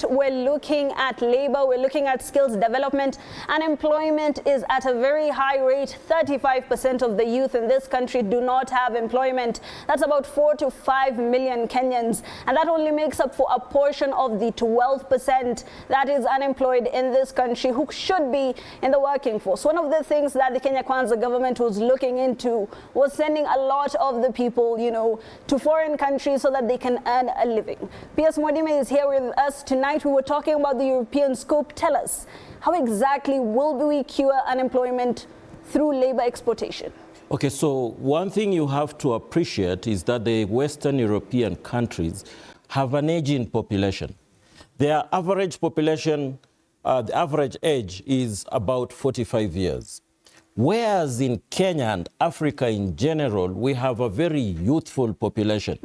We're looking at labor, we're looking at skills development. Unemployment is at a very high rate. 35% of the youth in this country do not have employment. That's about 4 to 5 million Kenyans. And that only makes up for a portion of the 12% that is unemployed in this country who should be in the working force. One of the things that the Kenya Kwanza government was looking into was sending a lot of the people, to foreign countries so that they can earn a living. PS Mwadime is here with us tonight. We were talking about the European scope. Tell us, how exactly will we cure unemployment through labor exploitation? Okay, so one thing you have to appreciate is that the Western European countries have an aging population. Their average population, the average age is about 45 years. Whereas in Kenya and Africa in general, we have a very youthful population.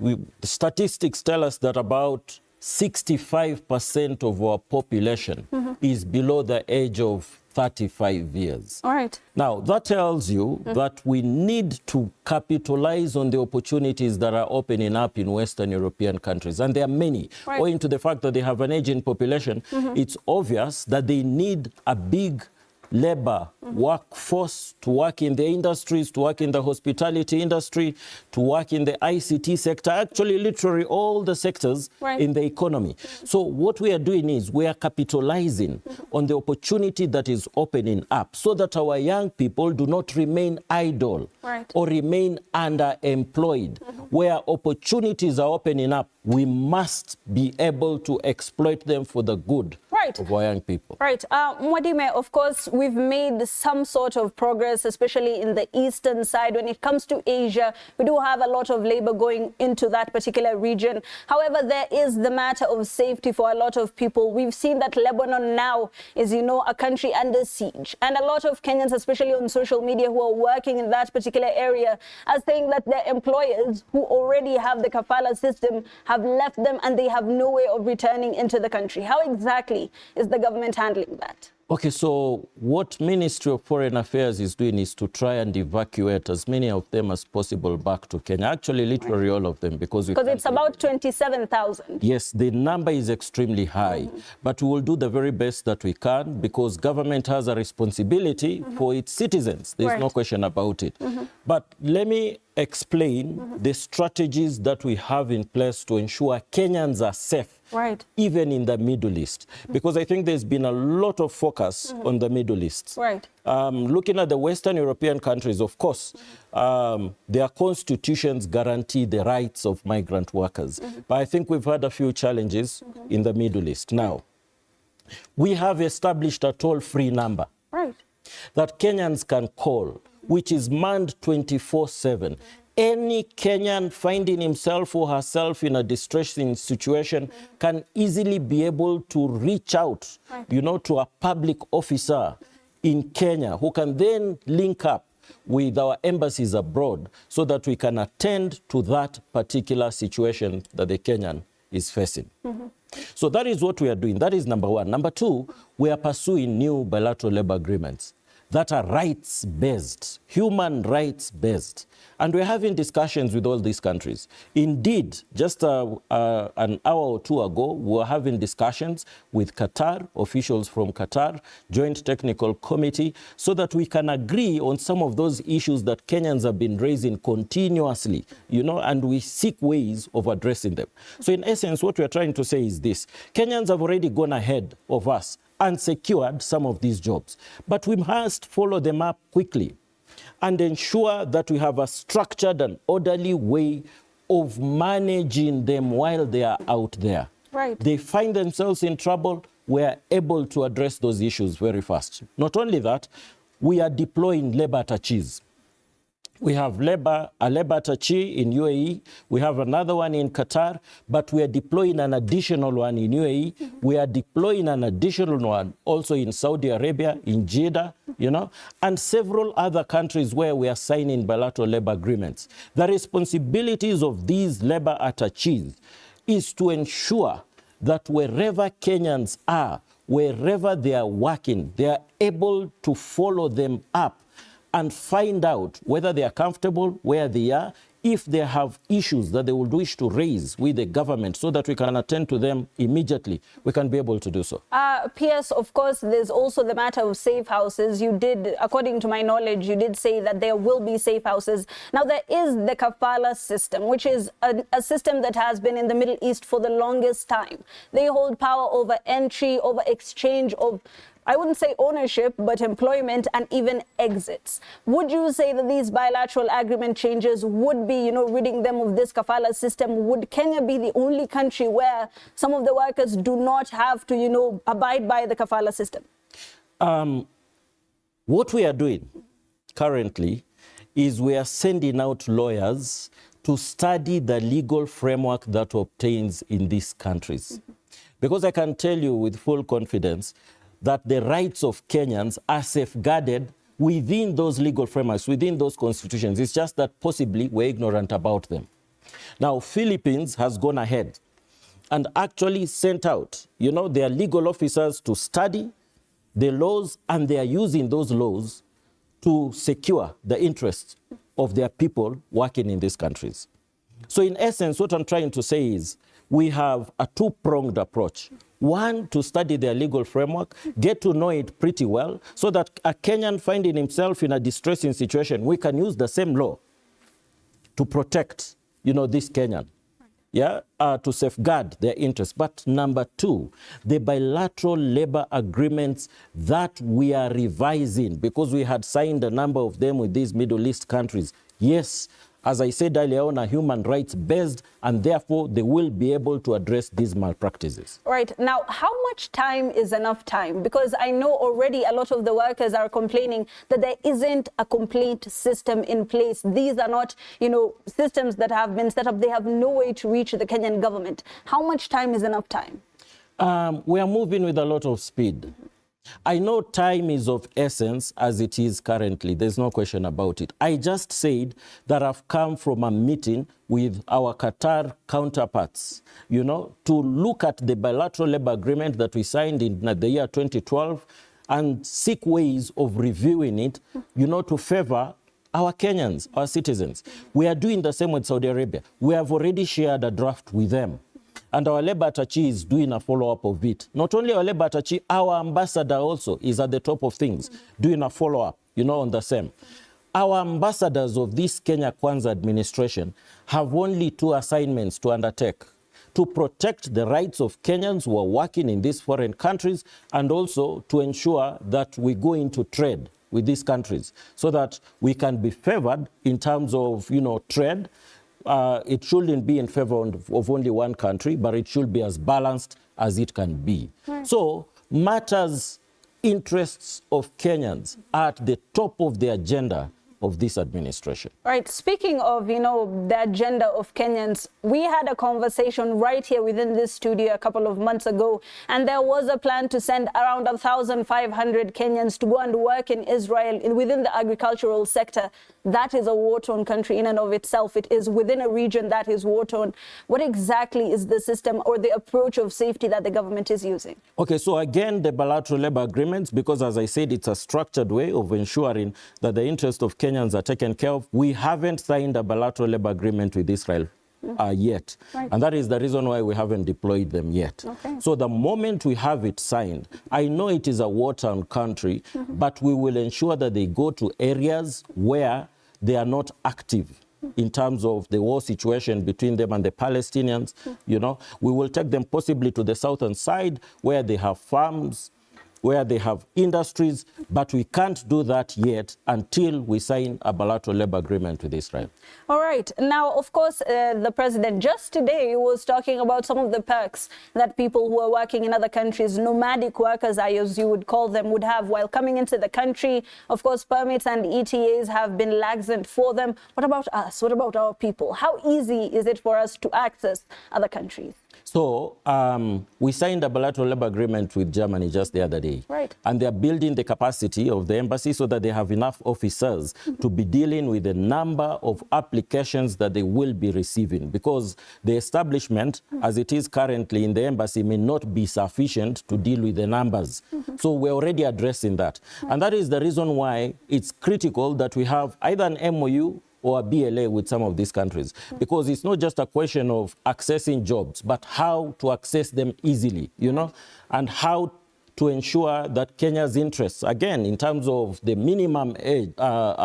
The statistics tell us that about 65% of our population is below the age of 35 years. All right. Now, that tells you that we need to capitalize on the opportunities that are opening up in Western European countries. And there are many. Right. Owing to the fact that they have an aging population, it's obvious that they need a big labor workforce to work in the industries, to work in the hospitality industry, to work in the ICT sector, actually literally all the sectors in the economy. So what we are doing is we are capitalizing on the opportunity that is opening up so that our young people do not remain idle or remain underemployed. Where opportunities are opening up, we must be able to exploit them for the good of our young people. Right. Mwadime, of course, we've made some sort of progress, especially in the eastern side. When it comes to Asia, we do have a lot of labor going into that particular region. However, there is the matter of safety for a lot of people. We've seen that Lebanon now is, a country under siege. And a lot of Kenyans, especially on social media, who are working in that particular area, are saying that their employers who already have the kafala system have left them and they have no way of returning into the country. How exactly is the government handling that? Okay, so what Ministry of Foreign Affairs is doing is to try and evacuate as many of them as possible back to Kenya. Actually, literally all of them, because it's about 27,000. Yes, the number is extremely high, but we will do the very best that we can because government has a responsibility for its citizens. There's no question about it. But let me explain the strategies that we have in place to ensure Kenyans are safe. Even in the Middle East, because I think there's been a lot of focus on the Middle East. Looking at the Western European countries, of course, their constitutions guarantee the rights of migrant workers. But I think we've had a few challenges in the Middle East. Now, we have established a toll-free number that Kenyans can call, which is manned 24/7. Any Kenyan finding himself or herself in a distressing situation can easily be able to reach out, to a public officer in Kenya who can then link up with our embassies abroad so that we can attend to that particular situation that the Kenyan is facing. So that is what we are doing. That is number one. Number two, we are pursuing new bilateral labor agreements that are rights-based, human rights-based. And we're having discussions with all these countries. Indeed, just an hour or two ago, we were having discussions with Qatar, officials from Qatar, Joint Technical Committee, so that we can agree on some of those issues that Kenyans have been raising continuously, and we seek ways of addressing them. So in essence, what we're trying to say is this: Kenyans have already gone ahead of us and secured some of these jobs. But we must follow them up quickly and ensure that we have a structured and orderly way of managing them while they are out there. They find themselves in trouble, we are able to address those issues very fast. Not only that, we are deploying labor attaches. We have a labor attaché in UAE. We have another one in Qatar, but we are deploying an additional one in UAE. We are deploying an additional one also in Saudi Arabia, in Jeddah, and several other countries where we are signing bilateral labor agreements. The responsibilities of these labor attaches is to ensure that wherever Kenyans are, wherever they are working, they are able to follow them up and find out whether they are comfortable where they are, if they have issues that they would wish to raise with the government so that we can attend to them immediately, we can be able to do so. PS, of course, there's also the matter of safe houses. You did, according to my knowledge, you did say that there will be safe houses. Now, there is the kafala system, which is a system that has been in the Middle East for the longest time. They hold power over entry, over exchange of, I wouldn't say ownership, but employment and even exits. Would you say that these bilateral agreement changes would be, ridding them of this kafala system? Would Kenya be the only country where some of the workers do not have to, abide by the kafala system? What we are doing currently is we are sending out lawyers to study the legal framework that obtains in these countries. Because I can tell you with full confidence that the rights of Kenyans are safeguarded within those legal frameworks, within those constitutions. It's just that possibly we're ignorant about them. Now, Philippines has gone ahead and actually sent out, their legal officers to study the laws, and they are using those laws to secure the interests of their people working in these countries. So in essence, what I'm trying to say is we have a two-pronged approach. One, to study their legal framework, get to know it pretty well, so that a Kenyan finding himself in a distressing situation, we can use the same law to protect, this Kenyan, to safeguard their interests. But number two, the bilateral labor agreements that we are revising, because we had signed a number of them with these Middle East countries. Yes, as I said earlier on, are human rights based, and therefore they will be able to address these malpractices. Right. Now, how much time is enough time? Because I know already a lot of the workers are complaining that there isn't a complaint system in place. These are not, systems that have been set up. They have no way to reach the Kenyan government. How much time is enough time? We are moving with a lot of speed. I know time is of essence as it is currently. There's no question about it. I just said that I've come from a meeting with our Qatar counterparts, to look at the bilateral labor agreement that we signed in the year 2012 and seek ways of reviewing it, to favor our Kenyans, our citizens. We are doing the same with Saudi Arabia. We have already shared a draft with them. And our labor attaché is doing a follow-up of it. Not only our labor attaché, our ambassador also is at the top of things, doing a follow-up, on the same. Our ambassadors of this Kenya Kwanza administration have only two assignments to undertake: to protect the rights of Kenyans who are working in these foreign countries, and also to ensure that we go into trade with these countries so that we can be favored in terms of, trade. It shouldn't be in favor of only one country, but it should be as balanced as it can be. Right. So matters, interests of Kenyans are at the top of the agenda of this administration. Right. Speaking of, the agenda of Kenyans, we had a conversation right here within this studio a couple of months ago, and there was a plan to send around 1,500 Kenyans to go and work in Israel within the agricultural sector. That is a war-torn country in and of itself. It is within a region that is war-torn. What exactly is the system or the approach of safety that the government is using? Okay, so again, the bilateral labor agreements, because as I said, it's a structured way of ensuring that the interests of Kenyans are taken care of. We haven't signed a bilateral labor agreement with Israel yet. Right. And that is the reason why we haven't deployed them yet. Okay. So the moment we have it signed, I know it is a war-torn country, but we will ensure that they go to areas where they are not active in terms of the war situation between them and the Palestinians. We will take them possibly to the southern side where they have farms, where they have industries, but we can't do that yet until we sign a bilateral labor agreement with Israel. All right. Now, of course, the president just today was talking about some of the perks that people who are working in other countries, nomadic workers, as you would call them, would have while coming into the country. Of course, permits and ETAs have been laxed for them. What about us? What about our people? How easy is it for us to access other countries? So we signed a bilateral labor agreement with Germany just the other day. Right. And they're building the capacity of the embassy so that they have enough officers to be dealing with the number of applications that they will be receiving, because the establishment, as it is currently in the embassy, may not be sufficient to deal with the numbers. So we're already addressing that. And that is the reason why it's critical that we have either an MOU or a BLA with some of these countries, because it's not just a question of accessing jobs, but how to access them easily, you know, and how to ensure that Kenya's interests, again, in terms of the minimum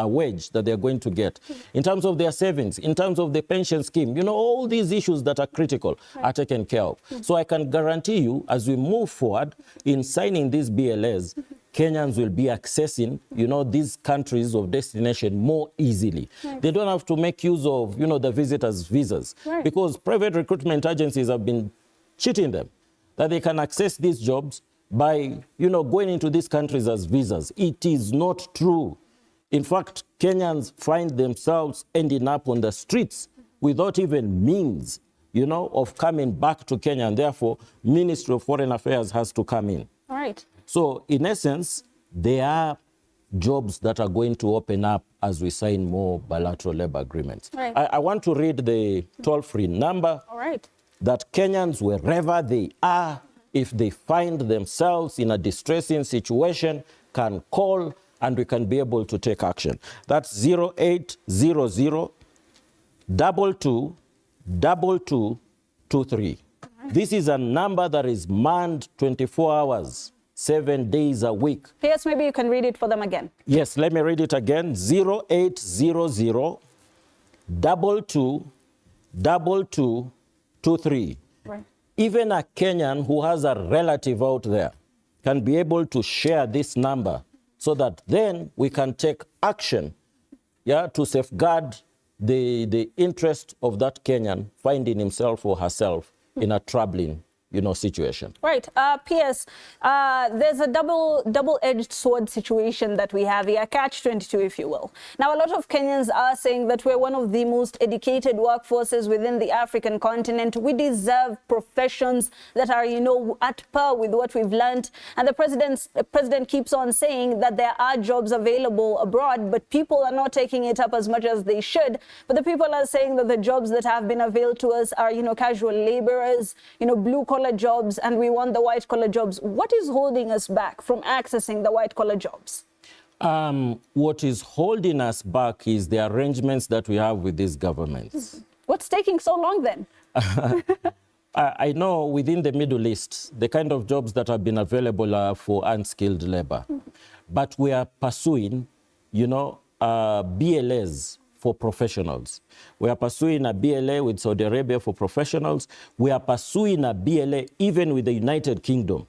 wage that they're going to get, in terms of their savings, in terms of the pension scheme, you know, all these issues that are critical are taken care of. So I can guarantee you, as we move forward in signing these BLAs, Kenyans will be accessing, you know, these countries of destination more easily. They don't have to make use of, you know, the visitors' visas, because private recruitment agencies have been cheating them, that they can access these jobs by, you know, going into these countries as visas. It is not true. In fact, Kenyans find themselves ending up on the streets without even means, you know, of coming back to Kenya, and therefore, Ministry of Foreign Affairs has to come in. All right. So, in essence, there are jobs that are going to open up as we sign more bilateral labor agreements. Right. I want to read the toll-free number that Kenyans, wherever they are, if they find themselves in a distressing situation, can call, and we can be able to take action. That's 0800 22 2223. This is a number that is manned 24 hours, 7 days a week. Yes, maybe you can read it for them again. Yes, let me read it again. 0800 22 2223. Right. Even a Kenyan who has a relative out there can be able to share this number, so that then we can take action, to safeguard the interest of that Kenyan finding himself or herself in a troubling, situation. Right. P.S. There's a double-edged sword situation that we have here, catch-22, if you will. Now, a lot of Kenyans are saying that we're one of the most educated workforces within the African continent. We deserve professions that are, at par with what we've learned. And the president keeps on saying that there are jobs available abroad, but people are not taking it up as much as they should. But the people are saying that the jobs that have been availed to us are, casual laborers, blue-collar jobs, and we want the white-collar jobs. What is holding us back from accessing the white-collar jobs? What is holding us back is the arrangements that we have with these governments. What's taking so long then? I know within the Middle East, the kind of jobs that have been available are for unskilled labor. But we are pursuing, BLAs for professionals. We are pursuing a BLA with Saudi Arabia for professionals. We are pursuing a BLA even with the United Kingdom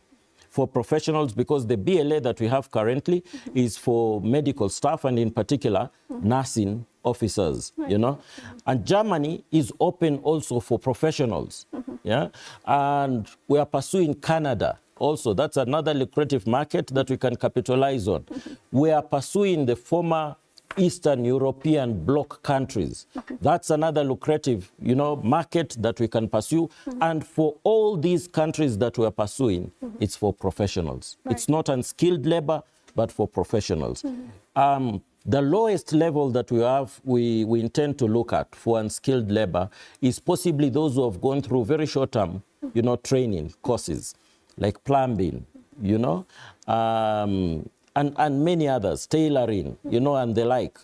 for professionals, because the BLA that we have currently is for medical staff, and in particular, nursing officers, And Germany is open also for professionals, And we are pursuing Canada also. That's another lucrative market that we can capitalize on. We are pursuing the former Eastern European bloc countries. That's another lucrative, market that we can pursue. And for all these countries that we are pursuing, it's for professionals. It's not unskilled labor, but for professionals. The lowest level that we intend to look at for unskilled labor is possibly those who have gone through very short-term, training courses, like plumbing, and many others, tailoring, and the like,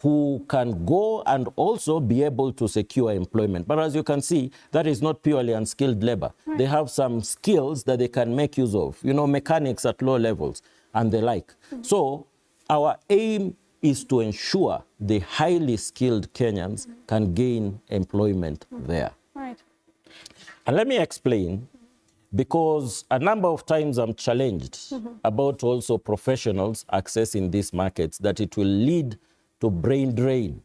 who can go and also be able to secure employment. But as you can see, that is not purely unskilled labor. They have some skills that they can make use of, mechanics at low levels and the like. So our aim is to ensure the highly skilled Kenyans can gain employment there. Right. And let me explain, because a number of times I'm challenged about also professionals accessing these markets, that it will lead to brain drain.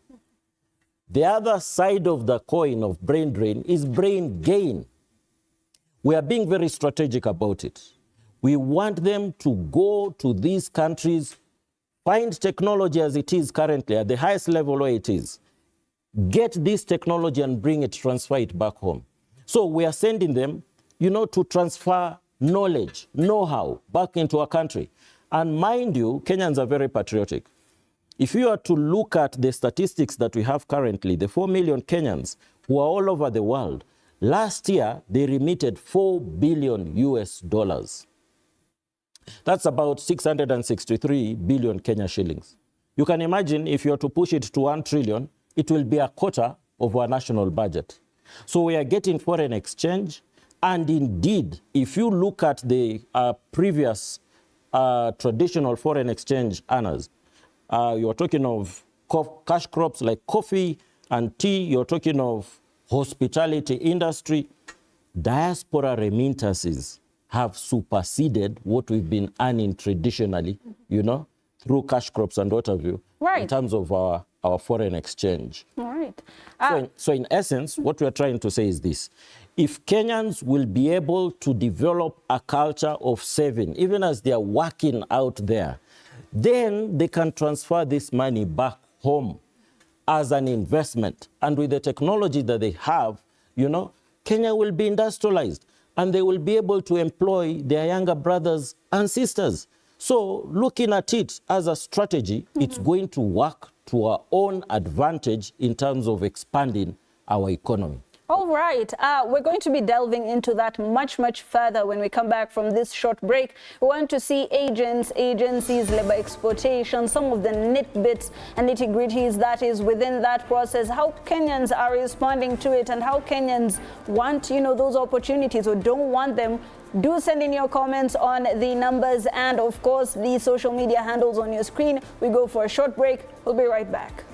The other side of the coin of brain drain is brain gain. We are being very strategic about it. We want them to go to these countries, find technology as it is currently, at the highest level where it is, get this technology and bring it, transfer it back home. So we are sending them, to transfer knowledge, know-how back into our country. And mind you, Kenyans are very patriotic. If you are to look at the statistics that we have currently, the 4 million Kenyans who are all over the world, last year they remitted $4 billion US. That's about 663 billion Kenya shillings. You can imagine if you are to push it to 1 trillion, it will be a quarter of our national budget. So we are getting foreign exchange. And indeed, if you look at the previous traditional foreign exchange earners, you're talking of cash crops like coffee and tea, you're talking of hospitality industry, diaspora remittances have superseded what we've been earning traditionally, you know, through cash crops and what have you, in terms of our foreign exchange. All right. So in essence, what we're trying to say is this. If Kenyans will be able to develop a culture of saving, even as they are working out there, then they can transfer this money back home as an investment. And with the technology that they have, you know, Kenya will be industrialized and they will be able to employ their younger brothers and sisters. So looking at it as a strategy, it's going to work to our own advantage in terms of expanding our economy. All right. We're going to be delving into that much, much further when we come back from this short break. We want to see agents, agencies, labor exploitation, some of the nitbits and nitty-gritties that is within that process, how Kenyans are responding to it and how Kenyans want, you know, those opportunities or don't want them. Do send in your comments on the numbers and, of course, the social media handles on your screen. We go for a short break. We'll be right back.